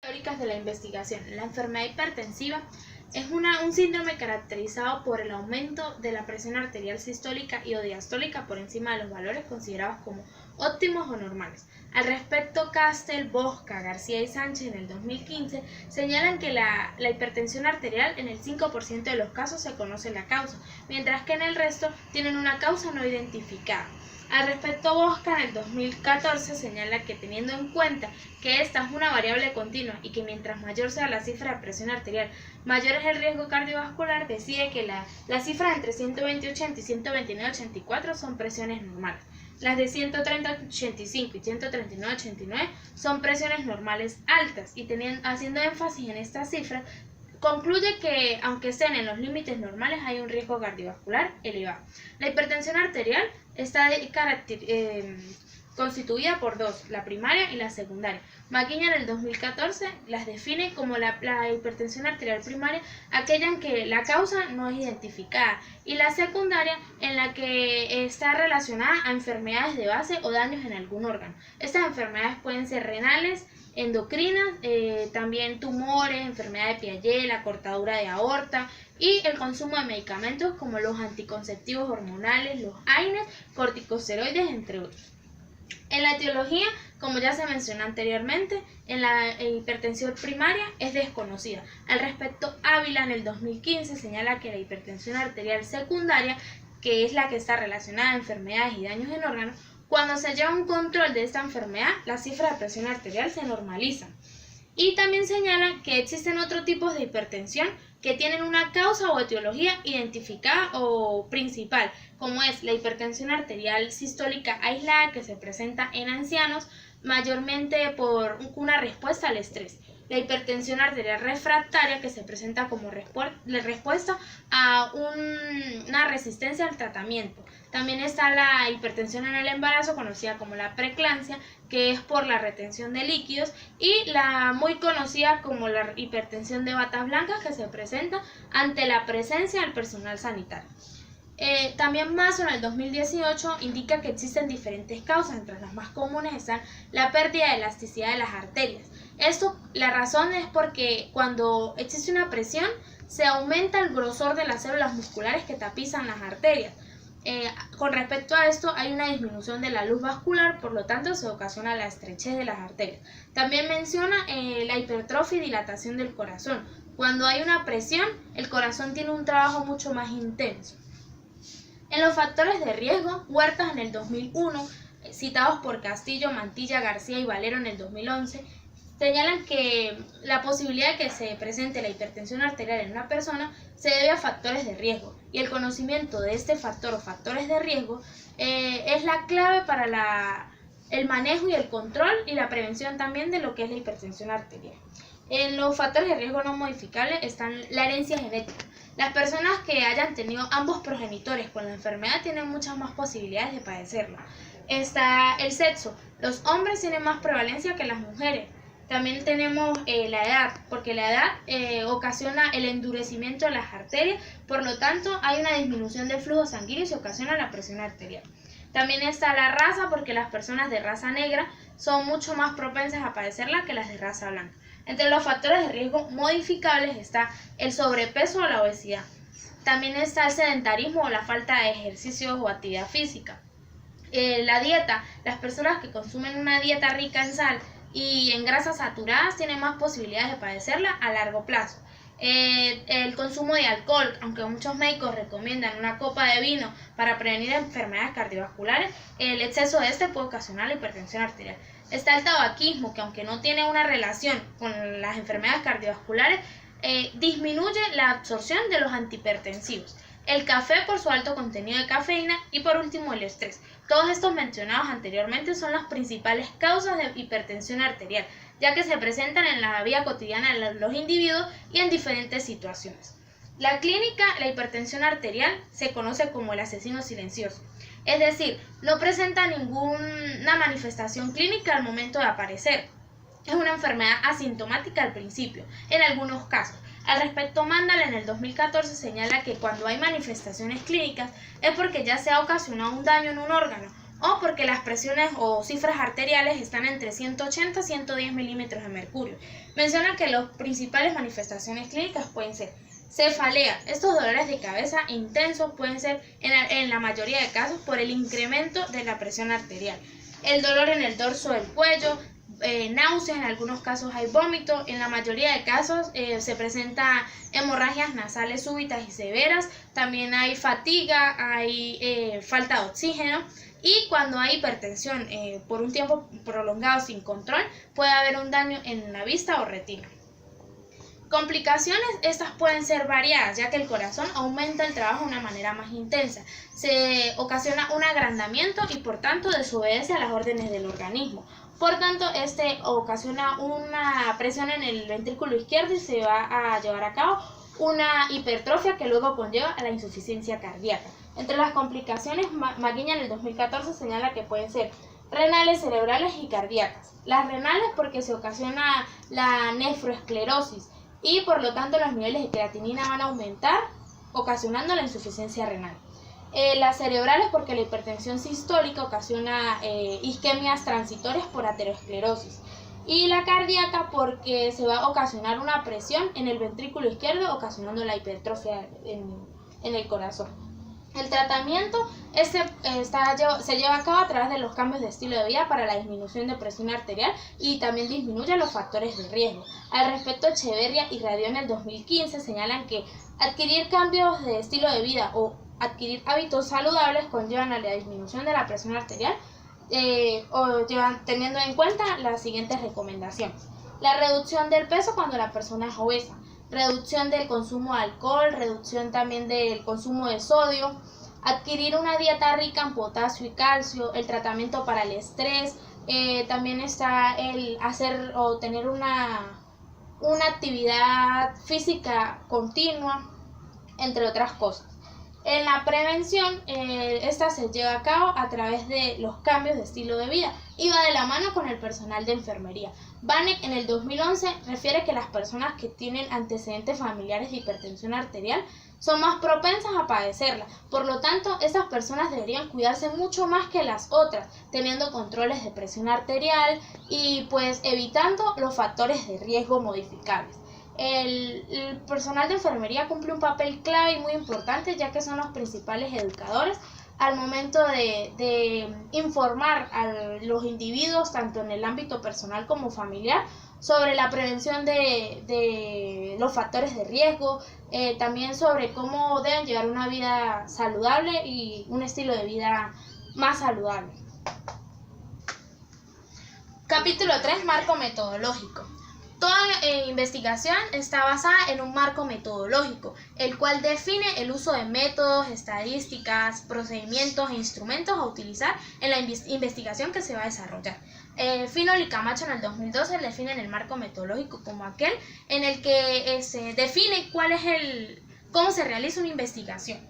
Teóricas de la investigación. La enfermedad hipertensiva es un síndrome caracterizado por el aumento de la presión arterial sistólica y o diastólica por encima de los valores considerados como óptimos o normales. Al respecto, Castel, Bosca, García y Sánchez en el 2015 señalan que la hipertensión arterial en el 5% de los casos se conoce la causa, mientras que en el resto tienen una causa no identificada. Al respecto, Bosca en el 2014 señala que teniendo en cuenta que esta es una variable continua y que mientras mayor sea la cifra de presión arterial, mayor es el riesgo cardiovascular, decide que la cifra entre 120/80 y 129/84 son presiones normales. Las de 130/85 y 139/89 son presiones normales altas y haciendo énfasis en estas cifras, concluye que, aunque estén en los límites normales, hay un riesgo cardiovascular elevado. La hipertensión arterial está constituida por dos, la primaria y la secundaria. Maquiña en el 2014 las define como la hipertensión arterial primaria, aquella en que la causa no es identificada, y la secundaria en la que está relacionada a enfermedades de base o daños en algún órgano. Estas enfermedades pueden ser renales, endocrinas, también tumores, enfermedad de Piaget, la cortadura de aorta y el consumo de medicamentos como los anticonceptivos hormonales, los AINES, corticosteroides, entre otros. En la etiología, como ya se mencionó anteriormente, en la hipertensión primaria es desconocida. Al respecto, Ávila en el 2015 señala que la hipertensión arterial secundaria, que es la que está relacionada a enfermedades y daños en órganos, cuando se lleva un control de esta enfermedad, las cifras de presión arterial se normalizan. Y también señala que existen otros tipos de hipertensión que tienen una causa o etiología identificada o principal, como es la hipertensión arterial sistólica aislada que se presenta en ancianos mayormente por una respuesta al estrés. La hipertensión arterial refractaria que se presenta como respuesta a una resistencia al tratamiento. También está la hipertensión en el embarazo, conocida como la preeclampsia, que es por la retención de líquidos, y la muy conocida como la hipertensión de batas blancas, que se presenta ante la presencia del personal sanitario. También Mazo en el 2018 indica que existen diferentes causas, entre las más comunes están la pérdida de elasticidad de las arterias. La razón es porque cuando existe una presión se aumenta el grosor de las células musculares que tapizan las arterias. Con respecto a esto hay una disminución de la luz vascular, por lo tanto se ocasiona la estrechez de las arterias. También menciona la hipertrofia y dilatación del corazón. Cuando hay una presión, el corazón tiene un trabajo mucho más intenso. En los factores de riesgo, Huertas en el 2001, citados por Castillo, Mantilla, García y Valero en el 2011, señalan que la posibilidad de que se presente la hipertensión arterial en una persona se debe a factores de riesgo, y el conocimiento de este factor o factores de riesgo es la clave para el manejo y el control y la prevención también de lo que es la hipertensión arterial. En los factores de riesgo no modificables están la herencia genética. Las personas que hayan tenido ambos progenitores con la enfermedad tienen muchas más posibilidades de padecerla. Está el sexo. Los hombres tienen más prevalencia que las mujeres. También tenemos la edad, porque la edad ocasiona el endurecimiento de las arterias, por lo tanto hay una disminución del flujo sanguíneo y se ocasiona la presión arterial. También está la raza, porque las personas de raza negra son mucho más propensas a padecerla que las de raza blanca. Entre los factores de riesgo modificables está el sobrepeso o la obesidad. También está el sedentarismo o la falta de ejercicios o actividad física. La dieta, las personas que consumen una dieta rica en sal y en grasas saturadas tienen más posibilidades de padecerla a largo plazo. El consumo de alcohol, aunque muchos médicos recomiendan una copa de vino para prevenir enfermedades cardiovasculares, el exceso de este puede ocasionar la hipertensión arterial. Está el tabaquismo, que aunque no tiene una relación con las enfermedades cardiovasculares, disminuye la absorción de los antihipertensivos. El café por su alto contenido de cafeína y por último el estrés. Todos estos mencionados anteriormente son las principales causas de hipertensión arterial, ya que se presentan en la vida cotidiana de los individuos y en diferentes situaciones. La clínica, la hipertensión arterial se conoce como el asesino silencioso, es decir, no presenta ninguna manifestación clínica al momento de aparecer. Es una enfermedad asintomática al principio, en algunos casos. Al respecto, Mandal en el 2014 señala que cuando hay manifestaciones clínicas es porque ya se ha ocasionado un daño en un órgano, o porque las presiones o cifras arteriales están entre 180 y 110 milímetros de mercurio. Menciona que las principales manifestaciones clínicas pueden ser cefalea. Estos dolores de cabeza intensos pueden ser en la mayoría de casos por el incremento de la presión arterial. El dolor en el dorso del cuello, náuseas, en algunos casos hay vómito, en la mayoría de casos se presenta hemorragias nasales súbitas y severas, también hay fatiga, hay falta de oxígeno, y cuando hay hipertensión por un tiempo prolongado sin control, puede haber un daño en la vista o retina. Complicaciones, estas pueden ser variadas, ya que el corazón aumenta el trabajo de una manera más intensa, se ocasiona un agrandamiento y por tanto desobedece a las órdenes del organismo. Por tanto, este ocasiona una presión en el ventrículo izquierdo y se va a llevar a cabo una hipertrofia que luego conlleva a la insuficiencia cardíaca. Entre las complicaciones, Maguiña en el 2014 señala que pueden ser renales, cerebrales y cardíacas. Las renales porque se ocasiona la nefroesclerosis y por lo tanto los niveles de creatinina van a aumentar, ocasionando la insuficiencia renal. Las cerebrales porque la hipertensión sistólica ocasiona isquemias transitorias por aterosclerosis. Y la cardíaca porque se va a ocasionar una presión en el ventrículo izquierdo, ocasionando la hipertrofia en el corazón. El tratamiento se lleva a cabo a través de los cambios de estilo de vida para la disminución de presión arterial y también disminuye los factores de riesgo. Al respecto, Echeverria y Radio en el 2015 señalan que adquirir cambios de estilo de vida o adquirir hábitos saludables conllevan a la disminución de la presión arterial teniendo en cuenta las siguientes recomendaciones. La reducción del peso cuando la persona es obesa, reducción del consumo de alcohol, reducción también del consumo de sodio, adquirir una dieta rica en potasio y calcio, el tratamiento para el estrés, también está el hacer o tener una actividad física continua, entre otras cosas. En la prevención, esta se lleva a cabo a través de los cambios de estilo de vida y va de la mano con el personal de enfermería. Vanek en el 2011 refiere que las personas que tienen antecedentes familiares de hipertensión arterial son más propensas a padecerla. Por lo tanto, estas personas deberían cuidarse mucho más que las otras, teniendo controles de presión arterial y pues evitando los factores de riesgo modificables. El personal de enfermería cumple un papel clave y muy importante, ya que son los principales educadores al momento de informar a los individuos, tanto en el ámbito personal como familiar, sobre la prevención de los factores de riesgo, también sobre cómo deben llevar una vida saludable y un estilo de vida más saludable. Capítulo 3. Marco metodológico. Toda investigación está basada en un marco metodológico, el cual define el uso de métodos, estadísticas, procedimientos e instrumentos a utilizar en la investigación que se va a desarrollar. Finol y Camacho en el 2012 definen el marco metodológico como aquel en el que se define cómo se realiza una investigación.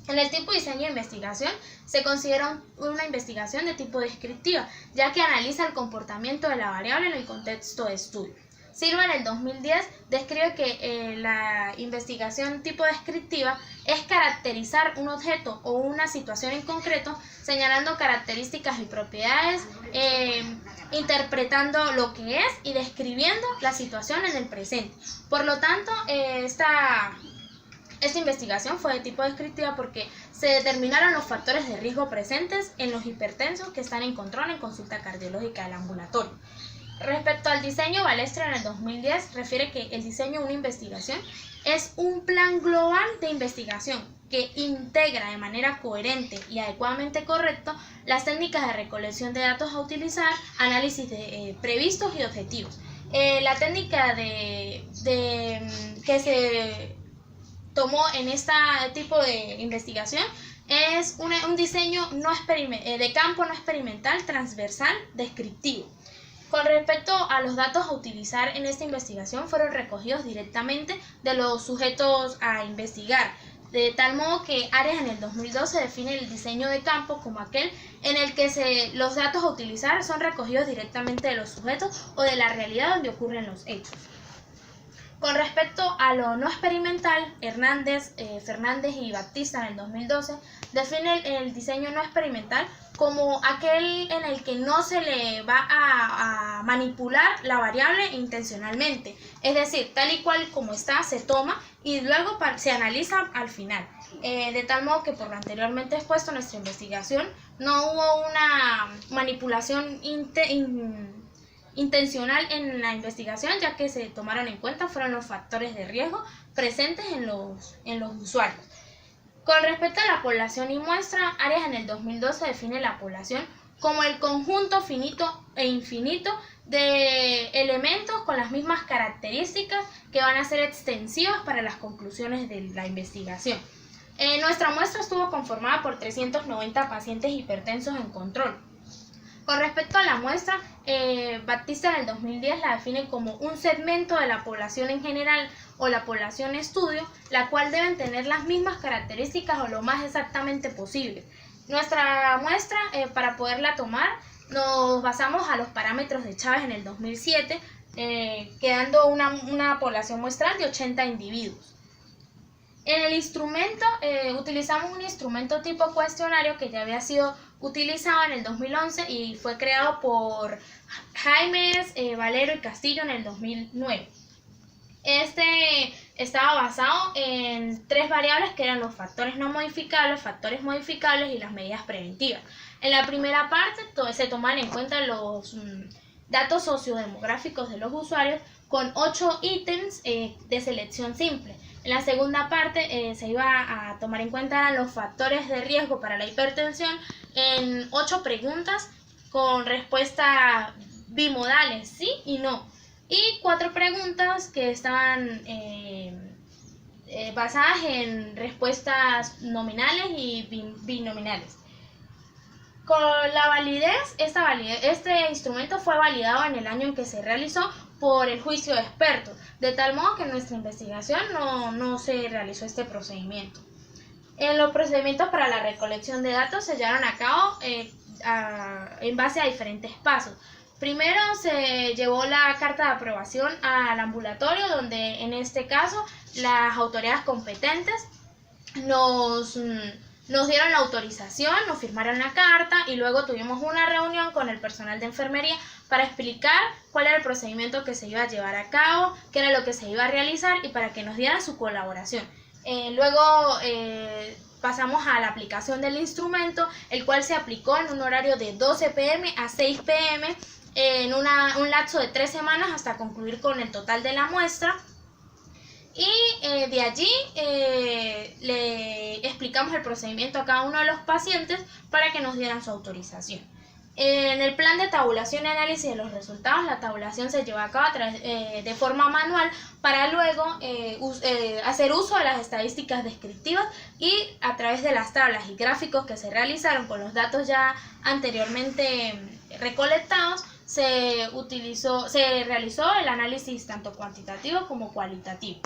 En el tipo de diseño de investigación se considera una investigación de tipo descriptiva, ya que analiza el comportamiento de la variable en el contexto de estudio. Silva en el 2010 describe que la investigación tipo descriptiva es caracterizar un objeto o una situación en concreto, señalando características y propiedades, interpretando lo que es y describiendo la situación en el presente. Por lo tanto, esta investigación fue de tipo descriptiva porque se determinaron los factores de riesgo presentes en los hipertensos que están en control en consulta cardiológica del ambulatorio. Respecto al diseño, Balestra en el 2010 refiere que el diseño de una investigación es un plan global de investigación que integra de manera coherente y adecuadamente correcta las técnicas de recolección de datos a utilizar, análisis previstos y objetivos. La técnica que se tomó en este tipo de investigación es un diseño de campo no experimental, transversal, descriptivo. Con respecto a los datos a utilizar en esta investigación, fueron recogidos directamente de los sujetos a investigar, de tal modo que Arias en el 2012 define el diseño de campo como aquel en el que los datos a utilizar son recogidos directamente de los sujetos o de la realidad donde ocurren los hechos. Con respecto a lo no experimental, Fernández y Batista en el 2012 definen el diseño no experimental como aquel en el que no se le va a manipular la variable intencionalmente, es decir, tal y cual como está se toma y luego se analiza al final. De tal modo que, por lo anteriormente expuesto, nuestra investigación no hubo una manipulación intencional en la investigación, ya que se tomaron en cuenta fueron los factores de riesgo presentes en los usuarios. Con respecto a la población y muestra, Arias en el 2012 define la población como el conjunto finito e infinito de elementos con las mismas características que van a ser extensivas para las conclusiones de la investigación. Nuestra muestra estuvo conformada por 390 pacientes hipertensos en control. Con respecto a la muestra, Batista en el 2010 la define como un segmento de la población en general o la población estudio, la cual deben tener las mismas características o lo más exactamente posible. Nuestra muestra, para poderla tomar, nos basamos a los parámetros de Chávez en el 2007, quedando una población muestral de 80 individuos. En el instrumento, utilizamos un instrumento tipo cuestionario que ya había sido utilizado en el 2011 y fue creado por Jaimes, Valero y Castillo en el 2009. Este estaba basado en 3 variables que eran los factores no modificables, factores modificables y las medidas preventivas. En la primera parte se toman en cuenta los datos sociodemográficos de los usuarios con 8 ítems de selección simple. En la segunda parte se iba a tomar en cuenta los factores de riesgo para la hipertensión en 8 preguntas con respuestas bimodales, sí y no. Y 4 preguntas que estaban basadas en respuestas nominales y binominales. Con la validez, este instrumento fue validado en el año en que se realizó por el juicio de expertos, de tal modo que en nuestra investigación no se realizó este procedimiento. En los procedimientos para la recolección de datos se llevaron a cabo en base a diferentes pasos. Primero se llevó la carta de aprobación al ambulatorio, donde en este caso las autoridades competentes nos dieron la autorización, nos firmaron la carta y luego tuvimos una reunión con el personal de enfermería para explicar cuál era el procedimiento que se iba a llevar a cabo, qué era lo que se iba a realizar y para que nos dieran su colaboración. Luego pasamos a la aplicación del instrumento, el cual se aplicó en un horario de 12 p.m. a 6 p.m. en un lapso de 3 semanas hasta concluir con el total de la muestra. Y de allí le explicamos el procedimiento a cada uno de los pacientes para que nos dieran su autorización. En el plan de tabulación y análisis de los resultados, la tabulación se lleva a cabo de forma manual para luego hacer uso de las estadísticas descriptivas y a través de las tablas y gráficos que se realizaron con los datos ya anteriormente recolectados, se realizó el análisis tanto cuantitativo como cualitativo.